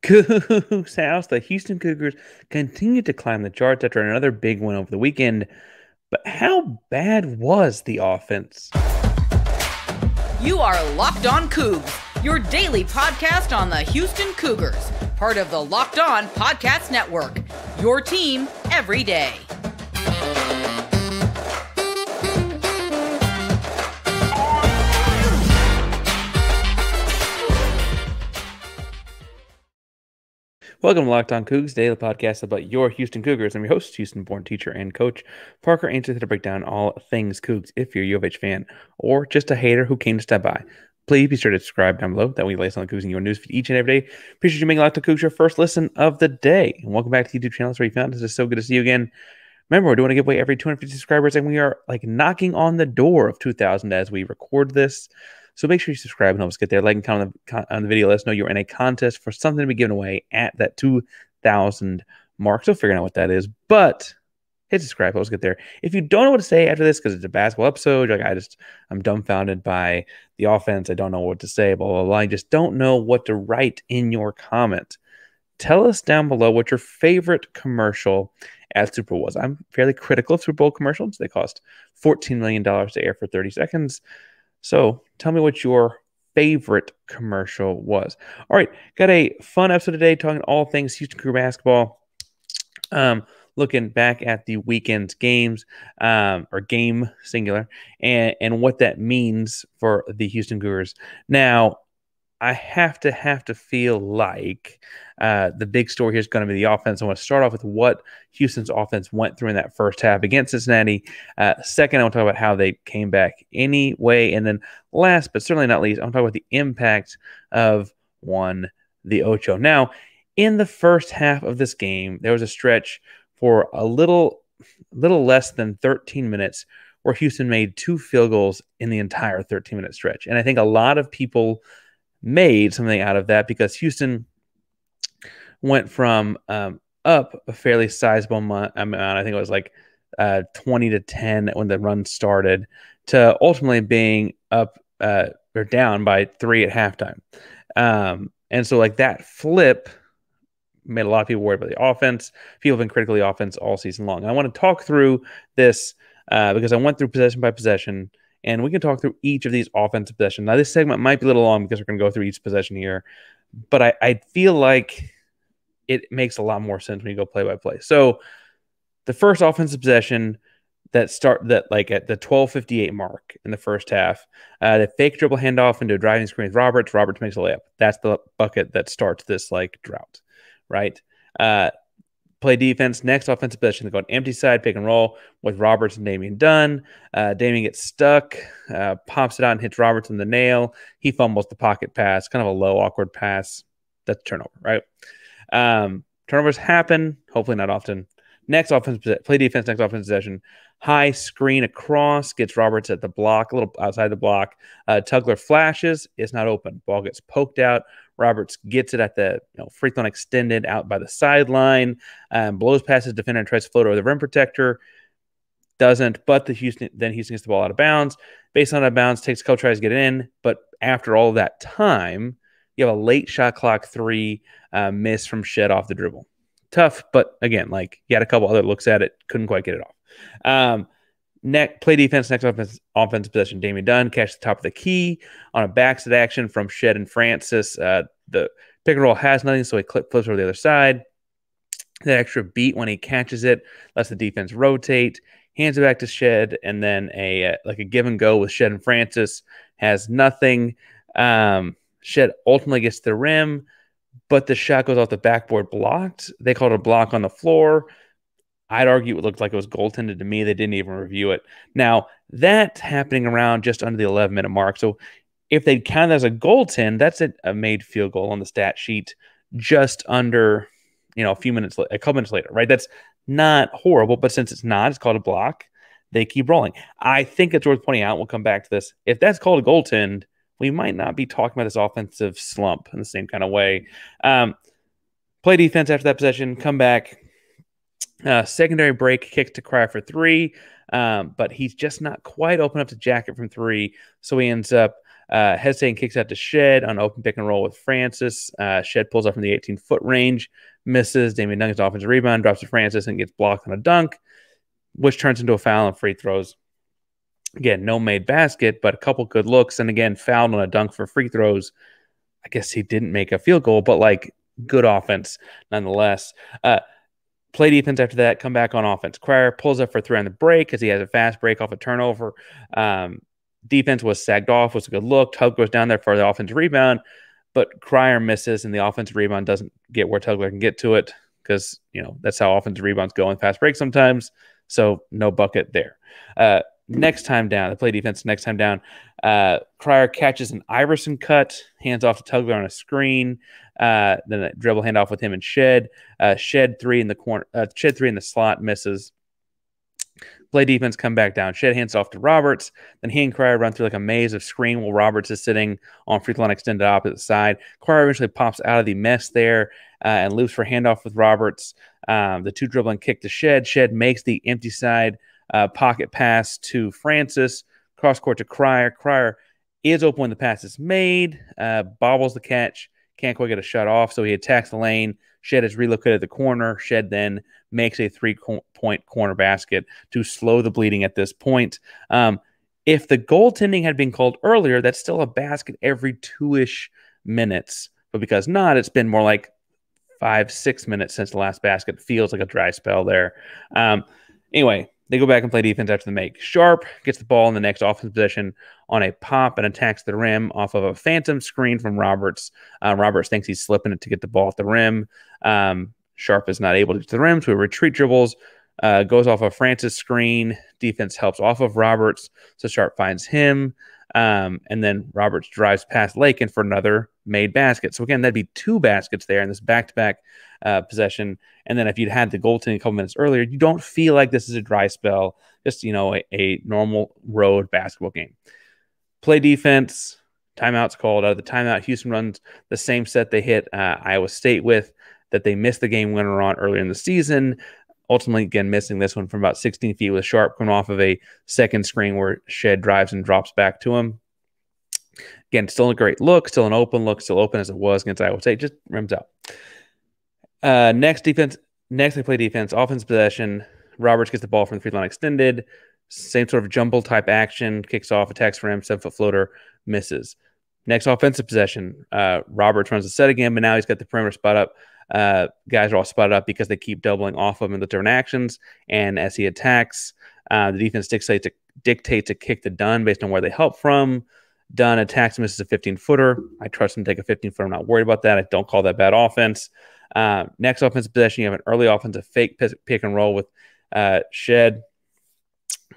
Coogs House, the Houston Cougars continue to climb the charts after another big win over the weekend. But how bad was the offense? You are Locked On Coogs, your daily podcast on the Houston Cougars, part of the Locked On Podcast Network, your team every day. Welcome to Locked On Coogs, daily podcast about your Houston Cougars. I'm your host, Houston-born teacher and coach, Parker Ainsworth, here to break down all things Cougs. If you're a U of H fan or just a hater who came to stop by, please be sure to subscribe down below. That way you lace on the Cougs in your newsfeed each and every day. Appreciate you making Locked On Coogs your first listen of the day. And welcome back to the YouTube channel. That's where you found us. It's so good to see you again. Remember, we're doing a giveaway every 250 subscribers, and we are knocking on the door of 2,000 as we record this. So make sure you subscribe and help us get there. Like and comment on the video. Let us know you're in a contest for something to be given away at that 2,000 mark. Still figuring out what that is, but hit subscribe. Help us get there. If you don't know what to say after this, because it's a basketball episode, I'm dumbfounded by the offense. I don't know what to say, blah, blah, blah. I just don't know what to write in your comment. Tell us down below what your favorite commercial at Super Bowl was. I'm fairly critical of Super Bowl commercials. They cost $14 million to air for 30 seconds. So tell me what your favorite commercial was. All right, got a fun episode today talking all things Houston Cougar basketball. Looking back at the weekend's games, or game singular, and what that means for the Houston Cougars. Now, I have to feel like the big story here is going to be the offense. I want to start off with what Houston's offense went through in that first half against Cincinnati. Second, I want to talk about how they came back anyway. And then last, but certainly not least, I want to talk about the impact of the Ocho. Now, in the first half of this game, there was a stretch for a little less than 13 minutes where Houston made 2 field goals in the entire 13-minute stretch. And I think a lot of people made something out of that because Houston went from up a fairly sizable amount. I think it was like 20-10 when the run started, to ultimately being up or down by 3 at halftime. And so that flip made a lot of people worried about the offense. People have been critical of the offense all season long. And I want to talk through this because I went through possession by possession, and we can talk through each of these offensive possessions. Now, this segment might be a little long because we're going to go through each possession here, but I feel like it makes a lot more sense when you go play by play. So the first offensive possession at the 12:58 mark in the first half, the fake dribble handoff into a driving screen with Roberts. Roberts makes a layup. That's the bucket that starts this drought, right? Play defense. Next offensive possession, they go on empty side, pick and roll with Roberts and Damian Dunn. Damian gets stuck, pops it out and hits Roberts in the nail. He fumbles the pocket pass, kind of a low, awkward pass. That's a turnover, right? Turnovers happen, hopefully not often. Next play defense, next offensive possession. High screen across, gets Roberts at the block, a little outside the block. Tugler flashes, it's not open. Ball gets poked out. Roberts gets it at the free throw extended out by the sideline, blows past his defender and tries to float over the rim protector. Doesn't, but Houston gets the ball out of bounds. Based on out of bounds, takes a couple tries to get it in, but after all that time, you have a late shot clock 3 miss from Shead off the dribble. Tough, but again, he had a couple other looks at it, couldn't quite get it off. Play defense, next offensive possession. Damian Dunn catches the top of the key on a backside action from Shead and Francis. The pick and roll has nothing, so he flips over the other side. That extra beat when he catches it lets the defense rotate, hands it back to Shead, and then a give and go with Shead and Francis has nothing. Shead ultimately gets to the rim, but the shot goes off the backboard blocked. They called it a block on the floor. I'd argue it looked like it was goaltended to me. They didn't even review it. Now, that's happening around just under the 11-minute mark. So if they count it as a goaltend, that's a made field goal on the stat sheet just under, a couple minutes later, right? That's not horrible, but since it's not, it's called a block. They keep rolling. I think it's worth pointing out, we'll come back to this. If that's called a goaltend, we might not be talking about this offensive slump in the same kind of way. Play defense after that possession, come back. Secondary break, kicks to Cry for 3, but he's just not quite open up to jacket from 3, so he ends up Hesitating kicks out to Shead on open pick and roll with Francis. Shead pulls up from the 18-foot range, misses. Damian Duncan's offensive rebound, drops to Francis and gets blocked on a dunk, which turns into a foul and free throws. Again, no made basket, but a couple good looks. And again, fouled on a dunk for free throws. I guess he didn't make a field goal, but like good offense nonetheless. Play defense after that, come back on offense. Cryer pulls up for 3 on the break because he has a fast break off a turnover. Defense was sagged off, was a good look. Tug goes down there for the offensive rebound, but Cryer misses, and the offensive rebound doesn't get where Tugler can get to it because, that's how offensive rebounds go in fast breaks sometimes. So no bucket there. Next time down, the play defense next time down, Cryer catches an Iverson cut, hands off to Tugler on a screen, then a dribble handoff with him and Shead. Shead 3 in the corner, Shead 3 in the slot, misses. Play defense, come back down. Shead hands off to Roberts. Then he and Cryer run through like a maze of screen while Roberts is sitting on free throw line extended opposite side. Cryer eventually pops out of the mess there and loops for handoff with Roberts. The 2 dribbling kick to Shead. Shead makes the empty side pocket pass to Francis. Cross court to Cryer. Cryer is open when the pass is made. Bobbles the catch. Can't quite get a shot off, so he attacks the lane. Shead is relocated the corner. Shead then makes a 3-point corner basket to slow the bleeding at this point. If the goaltending had been called earlier, that's still a basket every 2-ish minutes. But because not, it's been more like 5-6 minutes since the last basket. Feels like a dry spell there. Anyway, they go back and play defense after the make. Sharp gets the ball in the next offensive possession on a pop and attacks the rim off of a phantom screen from Roberts. Roberts thinks he's slipping it to get the ball at the rim. Sharp is not able to get to the rim, so he retreat dribbles, goes off a Francis screen. Defense helps off of Roberts, so Sharp finds him. And then Roberts drives past Lakin for another made basket. So again, that'd be 2 baskets there in this back-to-back possession. And then if you'd had the goaltending a couple minutes earlier, you don't feel like this is a dry spell, just, a normal road basketball game. Play defense, timeout's called. Out of the timeout, Houston runs the same set they hit Iowa State with, that they missed the game winner on earlier in the season. Ultimately, again, missing this one from about 16 feet with Sharp coming off of a second screen where Shead drives and drops back to him. Again, still a great look, still an open look, still open as it was against Iowa State, just rims out. Next they play defense, offense possession. Roberts gets the ball from the free line extended. Same sort of jumble type action, kicks off, attacks rim, 7-foot floater, misses. Next offensive possession, Roberts runs the set again, but now he's got the perimeter spot up. Guys are all spotted up because they keep doubling off of him in the different actions. And as he attacks, the defense dictates to kick to Dunn based on where they help from. Dunn attacks, misses a 15-footer. I trust him to take a 15-footer. I'm not worried about that. I don't call that bad offense. Next offensive possession, you have an early offensive fake pick and roll with Shead.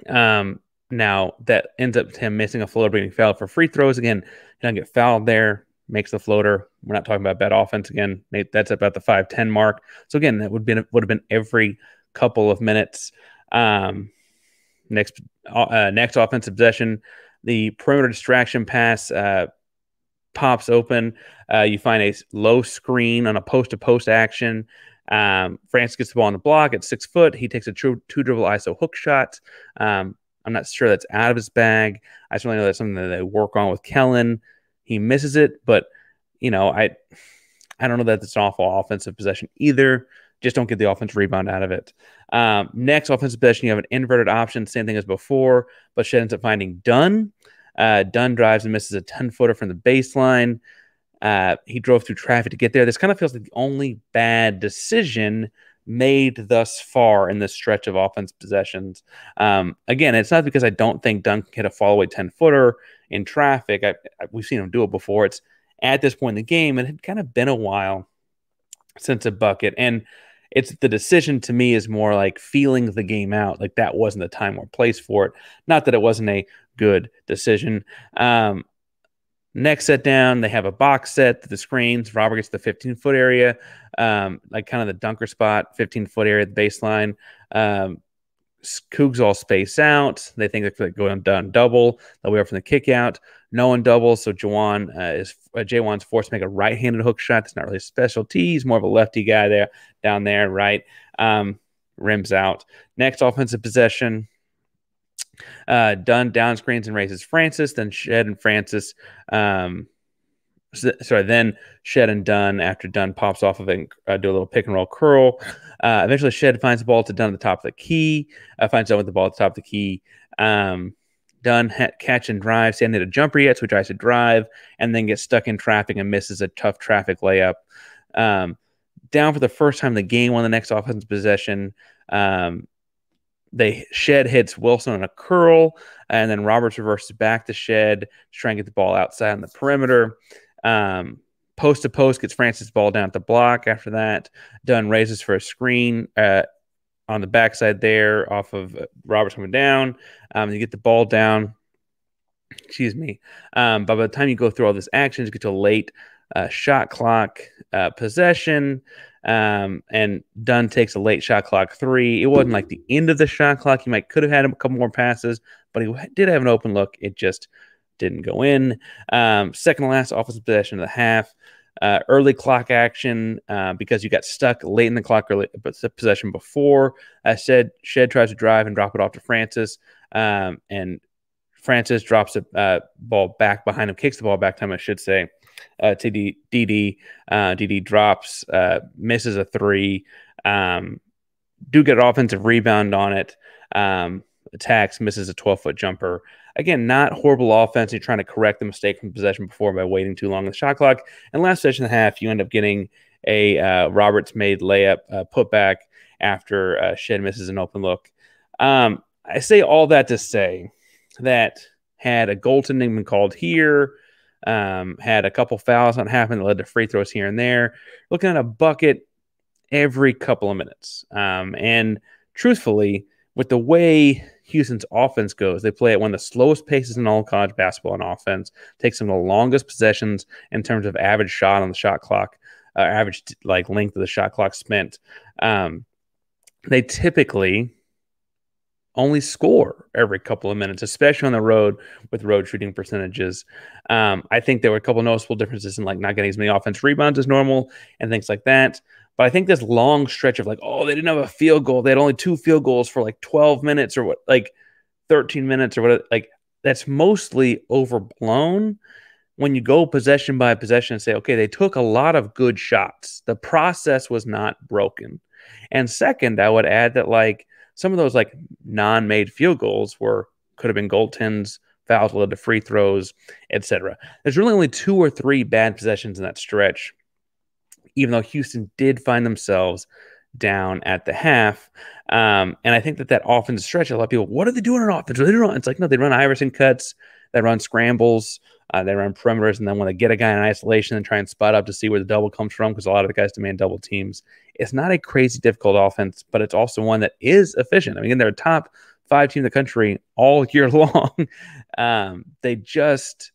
Now, that ends up him missing a floater, being fouled for free throws. Again, he doesn't get fouled there. Makes the floater. We're not talking about bad offense again. That's about the 5-10 mark. So again, that would have been every couple of minutes. Next offensive possession, the perimeter distraction pass pops open. You find a low screen on a post-to-post action. Francis gets the ball on the block at 6 foot. He takes a 2-dribble ISO hook shot. I'm not sure that's out of his bag. I certainly know that's something that they work on with Kellen. He misses it, but I don't know that it's an awful offensive possession either. Just don't get the offensive rebound out of it. Next offensive possession, you have an inverted option, same thing as before, but Shead ends up finding Dunn. Dunn drives and misses a 10-footer from the baseline. He drove through traffic to get there. This kind of feels like the only bad decision made thus far in this stretch of offense possessions. Again, it's not because I don't think Dunn can hit a fall-away 10-footer in traffic. We've seen him do it before. It's at this point in the game, and it had kind of been a while since a bucket. And it's the decision to me is more like feeling the game out. Like that wasn't the time or place for it. Not that it wasn't a good decision. Next set down, they have a box set to the screens. Robert gets the 15-foot area, like kind of the dunker spot, 15-foot area at the baseline. Coogs all space out. They think they're going down double. They'll be up from the kick out. No one doubles, so Jaywan's forced to make a right-handed hook shot. That's not really a specialty. He's more of a lefty guy there, down there, right? Rims out. Next offensive possession. Dunn down screens and raises Francis. Then Shead and Francis. Then Shead and Dunn, after Dunn pops off of it, do a little pick and roll curl. Eventually, Shead finds the ball to Dunn at the top of the key. Finds Dunn with the ball at the top of the key. Dunn catch and drive. He hadn't hit a jumper yet, so he tries to drive and then gets stuck in traffic and misses a tough traffic layup. Down for the first time in the game on the next offensive possession. Shead hits Wilson on a curl, and then Roberts reverses back to Shead to try and get the ball outside on the perimeter. Post to post, gets Francis' ball down at the block. After that, Dunn raises for a screen on the backside there off of Roberts coming down. You get the ball down. Excuse me. But by the time you go through all this action, you get to a late shot clock possession. And Dunn takes a late shot clock three. It wasn't like the end of the shot clock. He could have had a couple more passes, but he did have an open look. It just didn't go in. Second to last offensive possession of the half. Early clock action because you got stuck late in the clock early possession before. Shead tries to drive and drop it off to Francis. And Francis drops a ball back behind him, kicks the ball back time, I should say. To DD. DD drops, misses a three. Do get an offensive rebound on it. Attacks, misses a 12-foot jumper. Again, not horrible offense. You're trying to correct the mistake from possession before by waiting too long on the shot clock. And last possession and a half, you end up getting a Roberts-made layup putback after Shead misses an open look. I say all that to say that had a goaltending been called here, had a couple fouls not happen that led to free throws here and there, looking at a bucket every couple of minutes. And truthfully, with the way Houston's offense goes, they play at one of the slowest paces in all college basketball on offense, takes some of the longest possessions in terms of average shot on the shot clock, average length of the shot clock spent. They typically only score every couple of minutes, especially on the road with road shooting percentages. I think there were a couple of noticeable differences in not getting as many offensive rebounds as normal and things like that. But I think this long stretch of they didn't have a field goal. They had only 2 field goals for 12 minutes or 13 minutes or what. That's mostly overblown when you go possession by possession and say, okay, they took a lot of good shots. The process was not broken. And second, I would add that some of those non-made field goals could have been goaltends, fouls led to free throws, etc. There's really only 2 or 3 bad possessions in that stretch, even though Houston did find themselves down at the half. And I think that offensive stretch, a lot of people, what are they doing on offense? It's no, they run Iverson cuts, they run scrambles, they run perimeters, and then when they get a guy in isolation and try and spot up to see where the double comes from, because a lot of the guys demand double teams. It's not a crazy difficult offense, but it's also one that is efficient. I mean, they're a top 5 team in the country all year long. They just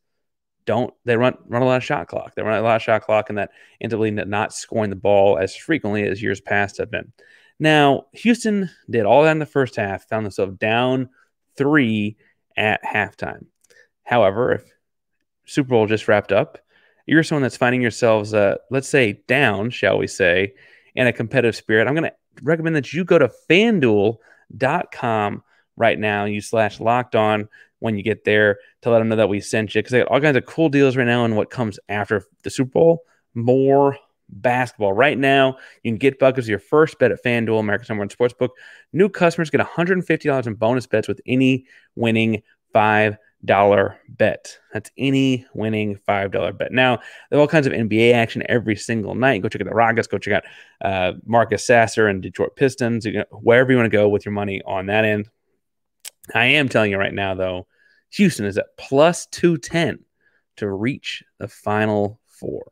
don't. They run a lot of shot clock. They run a lot of shot clock, and that ends up leading to not scoring the ball as frequently as years past have been. Now, Houston did all that in the first half, found themselves down 3 at halftime. However, if Super Bowl just wrapped up, you're someone that's finding yourselves, let's say, down, shall we say, in a competitive spirit, I'm going to recommend that you go to FanDuel.com right now. You /LockedOn when you get there to let them know that we sent you, because they got all kinds of cool deals right now. And what comes after the Super Bowl, more basketball. Right now, you can get buckets with your first bet at FanDuel, America's #1 sportsbook. New customers get $150 in bonus bets with any winning $5 bet. That's any winning $5 bet. Now, there are all kinds of NBA action every single night. Go check out the Rockets. Go check out Marcus Sasser and Detroit Pistons. Wherever you want to go with your money on that end. I am telling you right now, though, Houston is at +210 to reach the Final Four.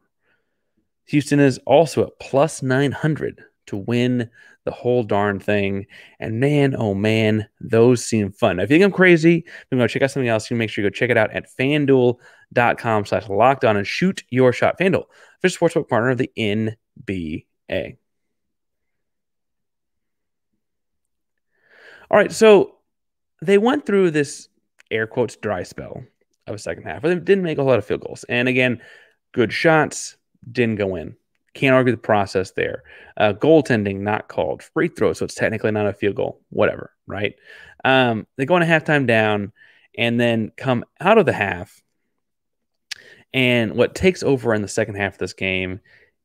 Houston is also at +900 to win the whole darn thing. And man, oh man, those seem fun. Now, if you think I'm crazy, I'm going to check out something else. You can make sure you go check it out at FanDuel.com/LockedOn and shoot your shot. FanDuel, official sportsbook partner of the NBA. All right, so they went through this air quotes dry spell of a second half, but they didn't make a lot of field goals. And again, good shots didn't go in. Can't argue the process there. Goaltending not called. Free throw, so it's technically not a field goal. Whatever, right? They go on a halftime down and then come out of the half. And what takes over in the second half of this game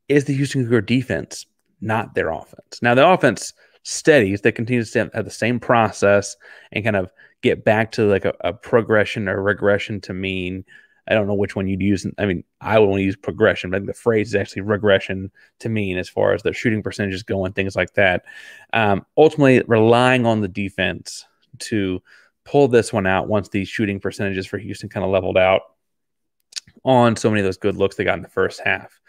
is the Houston Cougar defense, not their offense. Now, the offense steadies. They continue to have the same process and kind of get back to like a progression or regression to mean. I don't know which one you'd use. I mean, I would want to use progression, but I think the phrase is actually regression to mean as far as their shooting percentages go and things like that. Ultimately, relying on the defense to pull this one out once the shooting percentages for Houston kind of leveled out on so many of those good looks they got in the first half.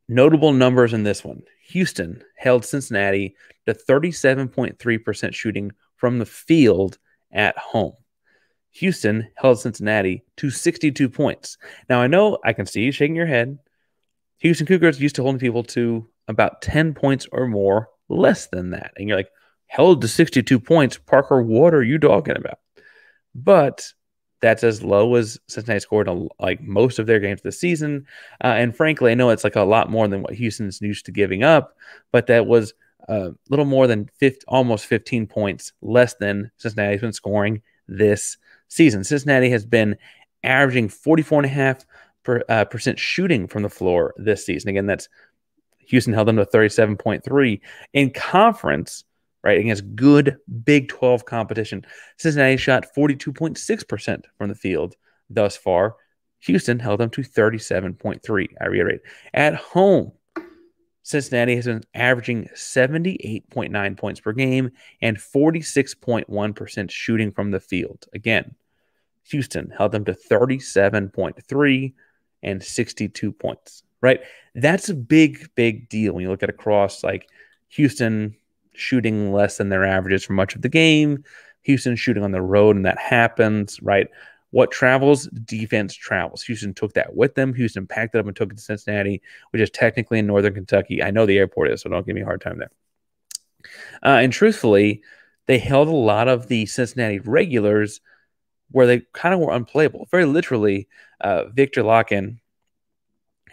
Notable numbers in this one. Houston held Cincinnati to 37.3% shooting from the field at home. Houston held Cincinnati to 62 points. Now, I know I can see you shaking your head. Houston Cougars used to holding people to about 10 points or more less than that. And you're like, held to 62 points? Parker, what are you talking about? But that's as low as Cincinnati scored in like most of their games this season. And frankly, I know it's like a lot more than what Houston's used to giving up, but that was a little more than almost 15 points less than Cincinnati's been scoring this season. Cincinnati has been averaging 44.5% shooting from the floor this season. Again, that's Houston held them to 37.3 in conference. Right, against good Big 12 competition. Cincinnati shot 42.6% from the field thus far. Houston held them to 37.3. I reiterate. At home, Cincinnati has been averaging 78.9 points per game and 46.1% shooting from the field. Again, Houston held them to 37.3 and 62 points. Right? That's a big, big deal when you look at across like Houston shooting less than their averages for much of the game. Houston shooting on the road, and that happens, right? What travels? Defense travels. Houston took that with them. Houston packed it up and took it to Cincinnati, which is technically in northern Kentucky. I know the airport is, so don't give me a hard time there. And truthfully, they held a lot of the Cincinnati regulars where they kind of were unplayable. Very literally, Victor Locken,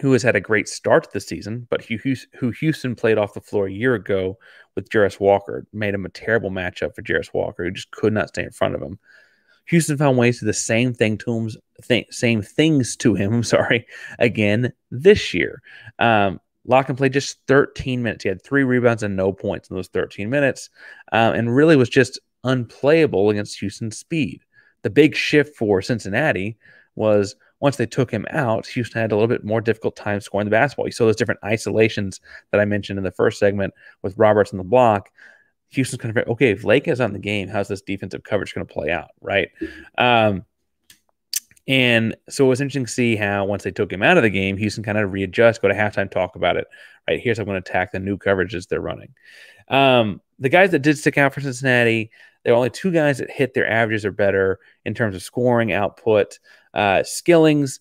who has had a great start to the season, but who Houston played off the floor a year ago with Jarris Walker, made him a terrible matchup for Jarris Walker, who just could not stay in front of him. Houston found ways to do the same things to him, again this year. Locken played just 13 minutes. He had 3 rebounds and no points in those 13 minutes, and really was just unplayable against Houston's speed. The big shift for Cincinnati was once they took him out, Houston had a little bit more difficult time scoring the basketball. You saw those different isolations that I mentioned in the first segment with Roberts on the block. Houston's kind of, okay, if Lake is on the game, how's this defensive coverage going to play out, right? And so it was interesting to see how once they took him out of the game, Houston kind of readjust, go to halftime, talk about it. Right, here's how I'm going to attack the new coverages they're running. The guys that did stick out for Cincinnati, there are only 2 guys that hit their averages or better in terms of scoring output. Skillings,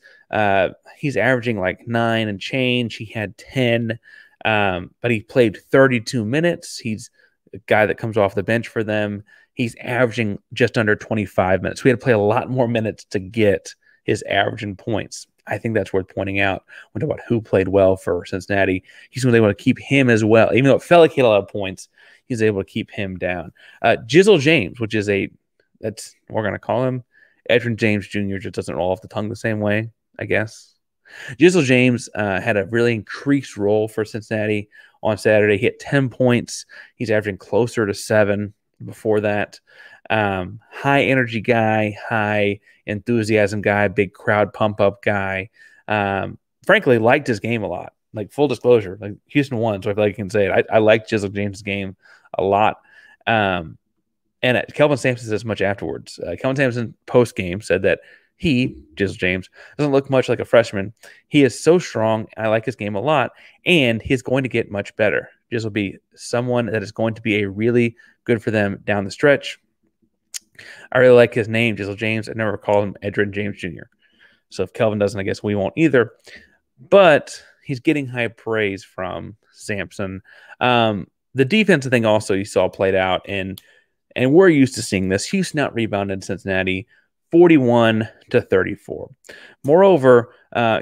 he's averaging like 9 and change. He had 10, but he played 32 minutes. He's a guy that comes off the bench for them. He's averaging just under 25 minutes. We had to play a lot more minutes to get his average in points. I think that's worth pointing out when talking about who played well for Cincinnati. He's able to keep him as well. Even though it felt like he had a lot of points, he's able to keep him down. Jizzle James, which is we're going to call him Edgerrin James Jr., just doesn't roll off the tongue the same way, I guess. Jizzle James had a really increased role for Cincinnati on Saturday. He hit 10 points. He's averaging closer to 7 before that. High energy guy, high enthusiasm guy, big crowd pump up guy. Frankly, liked his game a lot. Like, full disclosure, like Houston won, so I feel like I can say it. I liked Jizzle James' game a lot. And Kelvin Sampson says much afterwards. Kelvin Sampson post game said that Jizzle James, doesn't look much like a freshman. He is so strong. I like his game a lot, and he's going to get much better. Jizzle will be someone that is going to be a really good for them down the stretch. I really like his name, Jizzle James. I never called him Edgerrin James Jr. So if Kelvin doesn't, I guess we won't either. But he's getting high praise from Sampson. The defensive thing also you saw played out, and we're used to seeing this. Houston out-rebounded Cincinnati 41-34. Moreover,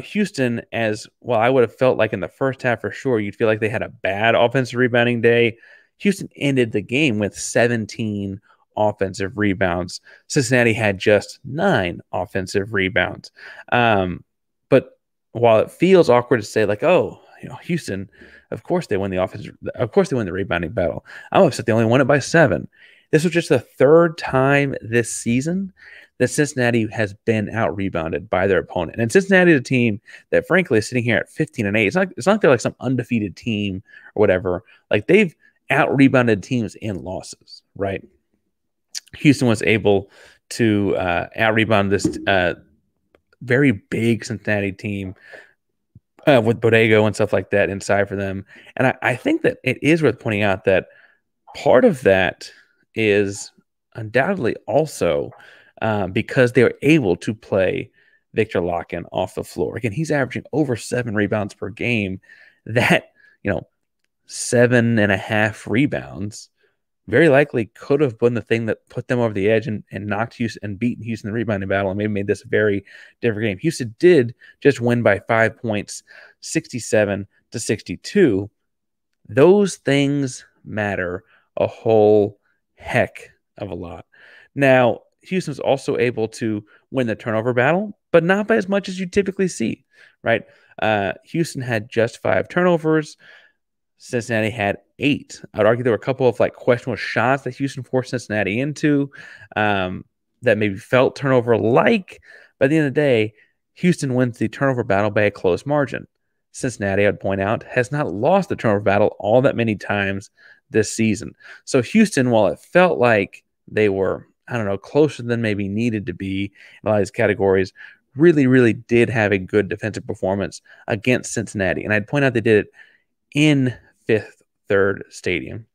Houston, as well, I would have felt like in the first half for sure, you'd feel like they had a bad offensive rebounding day. Houston ended the game with 17 offensive rebounds. Cincinnati had just 9 offensive rebounds. But while it feels awkward to say, like, oh, Houston, of course they win the offense, of course they win the rebounding battle. I'm upset they only won it by 7. This was just the 3rd time this season that Cincinnati has been out-rebounded by their opponent. And Cincinnati is a team that, frankly, is sitting here at 15-8. It's not like they're like some undefeated team or whatever. Like, they've out-rebounded teams in losses, right? Houston was able to out-rebound this very big Cincinnati team with Bodego and stuff like that inside for them. And I think that it is worth pointing out that part of that is undoubtedly also because they were able to play Victor Locken off the floor. Again, he's averaging over 7 rebounds per game. That, 7.5 rebounds very likely could have been the thing that put them over the edge and knocked Houston and beaten Houston in the rebounding battle and maybe made this a very different game. Houston did just win by 5 points, 67-62. Those things matter a whole heck of a lot. Now, Houston's also able to win the turnover battle, but not by as much as you typically see, right? Houston had just 5 turnovers. Cincinnati had 8. I would argue there were a couple of questionable shots that Houston forced Cincinnati into that maybe felt turnover-like. But at the end of the day, Houston wins the turnover battle by a close margin. Cincinnati, I'd point out, has not lost the turnover battle all that many times this season. So Houston, while it felt like they were, closer than maybe needed to be in a lot of these categories, really, really did have a good defensive performance against Cincinnati. And I'd point out they did it in Fifth Third Stadium.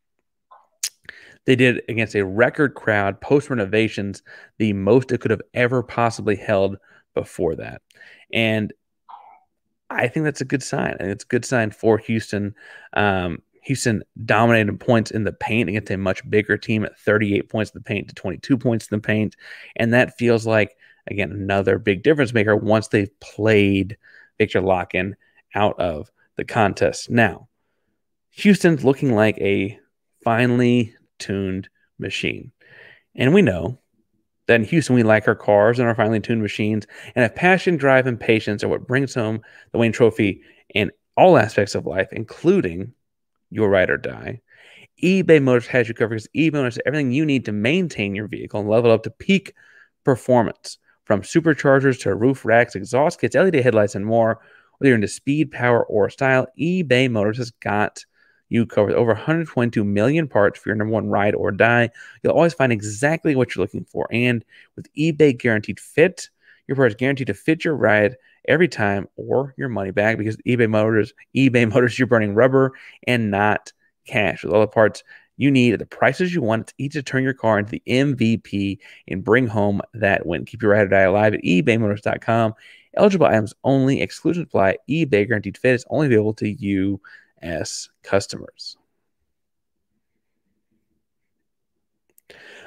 They did it against a record crowd, post-renovations, the most it could have ever possibly held before that. And I think that's a good sign. And it's a good sign for Houston. Houston dominated points in the paint against a much bigger team at 38 points in the paint to 22 points in the paint. And that feels like, again, another big difference maker once they've played Victor Locken out of the contest. Now, Houston's looking like a finely tuned machine. And we know that in Houston, we like our cars and our finely tuned machines. And if passion, drive, and patience are what brings home the Wayne Trophy in all aspects of life, including your ride or die, eBay Motors has you covered because eBay Motors has everything you need to maintain your vehicle and level up to peak performance. From superchargers to roof racks, exhaust kits, LED headlights, and more. Whether you're into speed, power, or style, eBay Motors has got you covered. Over 122 million parts for your number one ride or die. You'll always find exactly what you're looking for. And with eBay Guaranteed Fit, your part is guaranteed to fit your ride every time or your money back because eBay Motors, you're burning rubber and not cash. With all the parts you need at the prices you want, it's easy to turn your car into the MVP and bring home that win. Keep your ride or die alive at ebaymotors.com. Eligible items only. Exclusions apply. eBay Guaranteed Fit is only available to U.S. customers.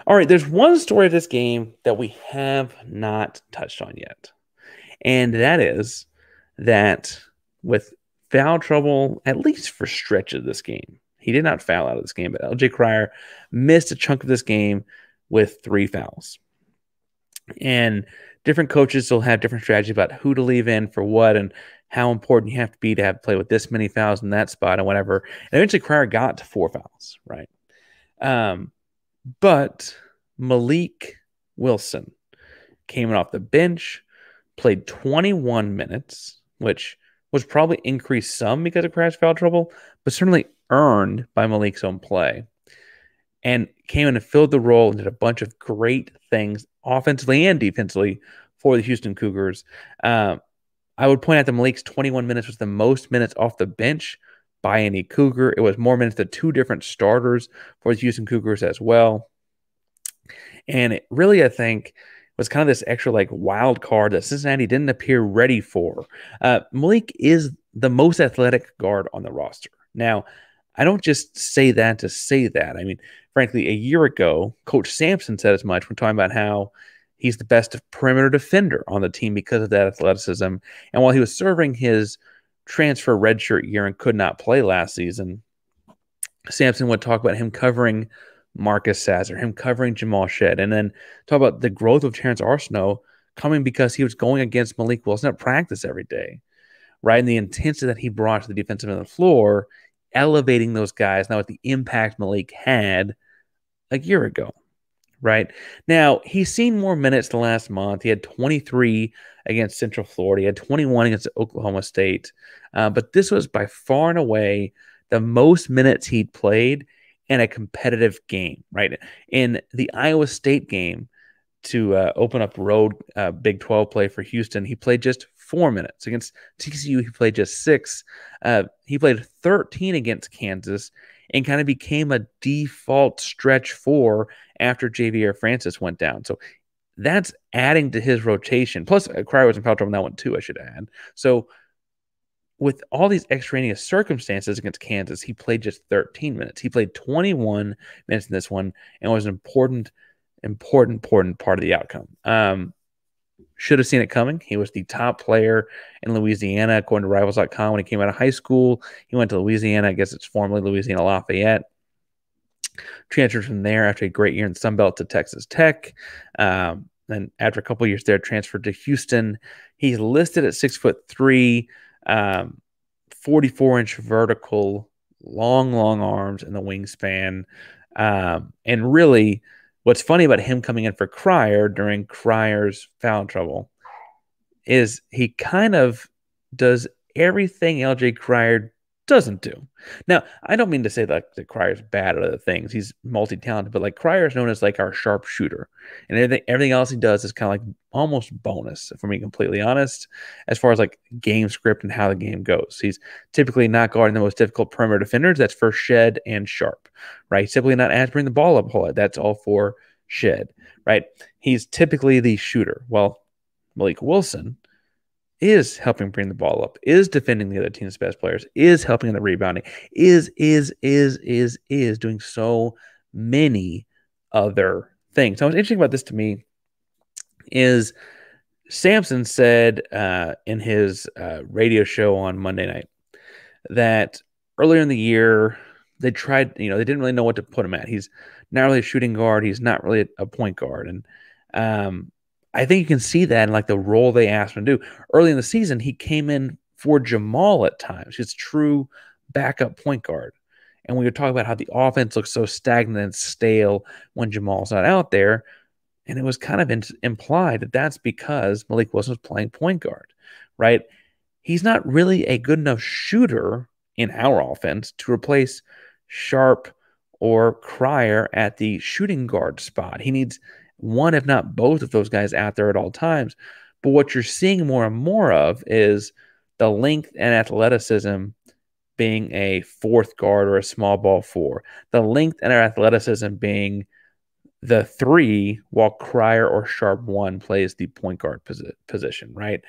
All right, there's one story of this game that we have not touched on yet. And that is that with foul trouble, at least for stretches of this game, he did not foul out of this game, but LJ Cryer missed a chunk of this game with 3 fouls. And different coaches will have different strategies about who to leave in for what and how important you have to be to have play with this many fouls in that spot and whatever. And eventually Cryer got to 4 fouls, right? But Mylik Wilson came in off the bench, played 21 minutes, which was probably increased some because of Cryer's foul trouble, but certainly earned by Malik's own play. And came in and filled the role and did a bunch of great things offensively and defensively for the Houston Cougars. I would point out that Malik's 21 minutes was the most minutes off the bench by any Cougar. It was more minutes than 2 different starters for the Houston Cougars as well. And it really, I think, was kind of this extra wild card that Cincinnati didn't appear ready for. Mylik is the most athletic guard on the roster. Now, I don't just say that to say that. I mean, frankly, a year ago, Coach Sampson said as much when talking about how He's the best perimeter defender on the team because of that athleticism. And while he was serving his transfer redshirt year and could not play last season, Sampson would talk about him covering Marcus Sasser, him covering Jamal Shead, and then talk about the growth of Terrence Arsenault coming because he was going against Mylik Wilson at practice every day, right? And the intensity that he brought to the defensive end of the floor, elevating those guys now with the impact Mylik had a year ago, right? Now, he's seen more minutes the last month. He had 23 against Central Florida. He had 21 against Oklahoma State. But this was by far and away the most minutes he'd played in a competitive game, right? In the Iowa State game to open up road Big 12 play for Houston, he played just 4 minutes. Against TCU, he played just 6. He played 13 against Kansas and kind of became a default stretch 4 after Javier Francis went down. So that's adding to his rotation. Plus, Cryer was in foul trouble on that one too, I should add. So with all these extraneous circumstances against Kansas, he played just 13 minutes. He played 21 minutes in this one and was an important part of the outcome. Should have seen it coming. He was the top player in Louisiana, according to Rivals.com, when he came out of high school. He went to Louisiana. I guess it's formerly Louisiana Lafayette. Transferred from there after a great year in the Sun Belt to Texas Tech. Then after a couple of years there, transferred to Houston. He's listed at 6'3", 44-inch vertical, long arms and the wingspan. And really, what's funny about him coming in for Cryer during Cryer's foul trouble is he kind of does everything LJ Cryer doesn't do. Now, I don't mean to say that Cryer's bad at other things. He's multi-talented, but like Cryer is known as like our sharp shooter. And everything else he does is kind of like almost bonus, if I'm being completely honest, as far as like game script and how the game goes. He's typically not guarding the most difficult perimeter defenders. That's for Shead and Sharp, right? He's typically not asked to bring the ball up a whole lot. That's all for Shead, right? He's typically the shooter. Well, Mylik Wilson is helping bring the ball up, is defending the other team's best players, is helping in the rebounding, is doing so many other things. Now, what's interesting about this to me is Sampson said in his radio show on Monday night that earlier in the year, they tried, they didn't really know what to put him at. He's not really a shooting guard. He's not really a point guard. And I think you can see that in like the role they asked him to do. Early in the season, he came in for Jamal at times, his true backup point guard. And we would talk about how the offense looks so stagnant and stale when Jamal's not out there. And it was kind of implied that that's because Mylik Wilson was playing point guard, right? He's not really a good enough shooter in our offense to replace Sharp or Cryer at the shooting guard spot. He needs one, if not both of those guys out there at all times. But what you're seeing more and more of is the length and athleticism being a fourth guard or a small ball 4. The length and athleticism being the 3, while Cryer or Sharp 1 plays the point guard position, right?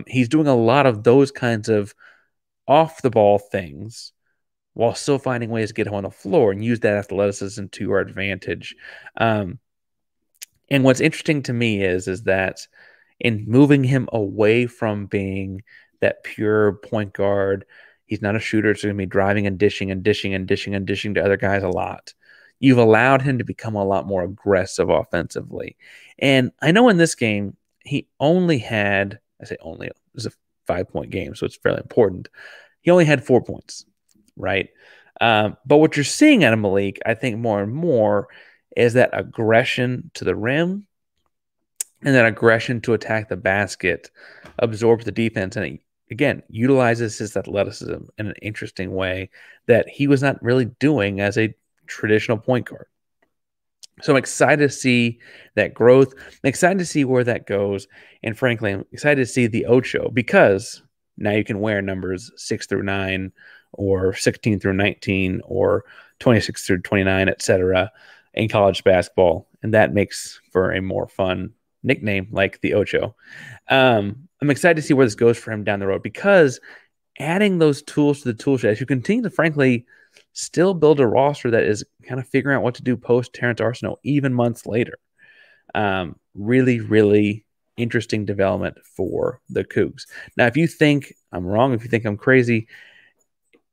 He's doing a lot of those kinds of off-the-ball things while still finding ways to get him on the floor and use that athleticism to your advantage. And what's interesting to me is that in moving him away from being that pure point guard, he's not a shooter, so he's going to be driving and dishing to other guys a lot. You've allowed him to become a lot more aggressive offensively. And I know in this game, he only had, I say only, it was a 5-point game, so it's fairly important. He only had 4 points, right? But what you're seeing out of Mylik, I think more and more, is that aggression to the rim and that aggression to attack the basket absorbs the defense. And it, again, utilizes his athleticism in an interesting way that he was not really doing as a traditional point guard. So I'm excited to see that growth. I'm excited to see where that goes. And frankly, I'm excited to see the Ocho, because now you can wear numbers 6 through 9 or 16 through 19 or 26 through 29, etc. in college basketball. And that makes for a more fun nickname like the Ocho. I'm excited to see where this goes for him down the road, because adding those tools to the tool shed, as you continue to frankly still build a roster that is kind of figuring out what to do post Terrence Arsenault even months later. Really, really interesting development for the Cougs. Now, if you think I'm wrong, if you think I'm crazy,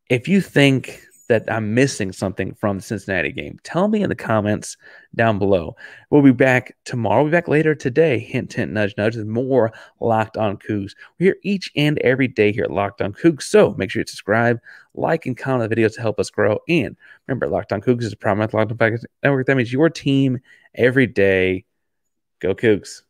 if you think that I'm missing something from the Cincinnati game, tell me in the comments down below. We'll be back tomorrow. We'll be back later today. Hint, hint, nudge, nudge. With more Locked On Cougs. We're here each and every day here at Locked On Cougs. So make sure you subscribe, like, and comment the videos to help us grow. And remember, Locked On Cougs is a prominent Locked On Podcast Network. That means your team every day. Go Cougs.